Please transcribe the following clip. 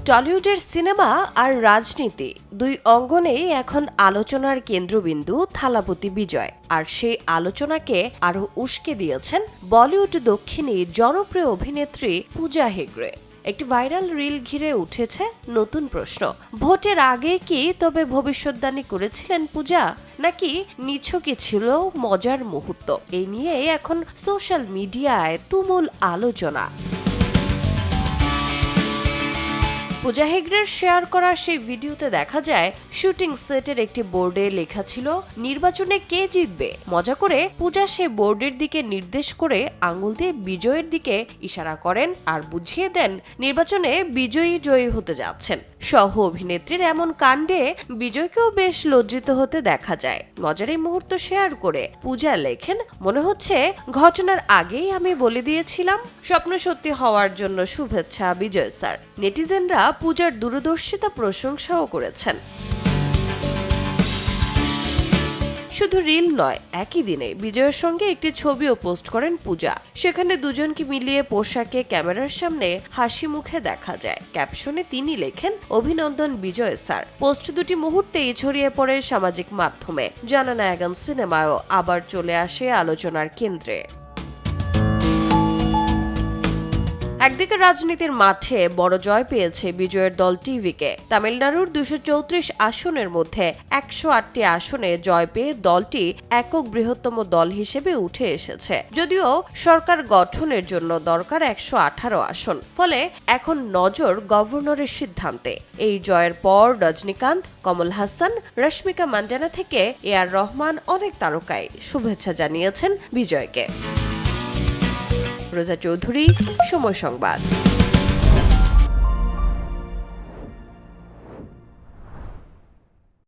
টলিউডের cinema আর রাজনীতি দুই অঙ্গনেই এখন আলোচনার কেন্দ্রবিন্দু থালাপতি বিজয়। আর সেই আলোচনাকে আরো উস্কে দিয়েছেন বলিউড দক্ষিণী জনপ্রিয় অভিনেত্রী পূজা হেগড়ে। একটি ভাইরাল রিল ঘিরে উঠেছে নতুন প্রশ্ন, ভোটের আগে কি তবে ভবিষ্যৎবাণী করেছিলেন পূজা, নাকি নিছকই ছিল মজার মুহূর্ত? এই নিয়ে এখন সোশ্যাল মিডিয়ায় তুমুল আলোচনা। পূজা হেগড়ের শেয়ার করা সেই ভিডিওতে দেখা যায় শুটিং সেটের একটি বোর্ডে লেখা ছিল নির্বাচনে কে জিতবে। মজা করে পূজা সেই বোর্ডের দিকে নির্দেশ করে আঙ্গুল দিয়ে বিজয়ের দিকে ইশারা করেন আর বুঝিয়ে দেন নির্বাচনে জয়ী হতে যাচ্ছেন। সহ অভিনেত্রীর এমন কাণ্ডে বিজয়কেও বেশ লজ্জিত হতে দেখা যায়। মজার এই মুহূর্ত শেয়ার করে পূজা লেখেন, মনে হচ্ছে ঘটনার আগেই আমি বলে দিয়েছিলাম। স্বপ্ন সত্যি হওয়ার জন্য শুভেচ্ছা বিজয় স্যার। নেটিজেনরা পূজার দূরদর্শিতা প্রশংসাও করেছেন। শুধু রিল নয়, একই দিনে বিজয়ের সঙ্গে একটি ছবিও পোস্ট করেন পূজা। সেখানে দুজনকে মিলিয়ে পোশাকে ক্যামেরার সামনে হাসি মুখে দেখা যায়। ক্যাপশনে তিনি লেখেন, অভিনন্দন বিজয় স্যার। পোস্ট দুটি মুহূর্তেই ছড়িয়ে পড়ে সামাজিক মাধ্যমে। জননায়ক সিনেমায়ও আবার চলে আসে আলোচনার কেন্দ্রে। একদিকে রাজনীতির মাঠে বড় জয় পেয়েছে বিজয়ের দল টিভিকে। তামিলনাড়ুর 234 আসনের মধ্যে 108টি আসনে জয় পেয়ে দলটি একক বৃহত্তম দল হিসেবে উঠে এসেছে। যদিও সরকার গঠনের জন্য দরকার 118 আসন। ফলে এখন নজর গভর্নরের সিদ্ধান্তে। এই জয়ের পর রজনীকান্ত, কমল হাসান, রশ্মিকা মান্ডানা থেকে এআর রহমান অনেক তারকাই শুভেচ্ছা জানিয়েছেন বিজয়কে। রোজা চৌধুরী, সময় সংবাদ।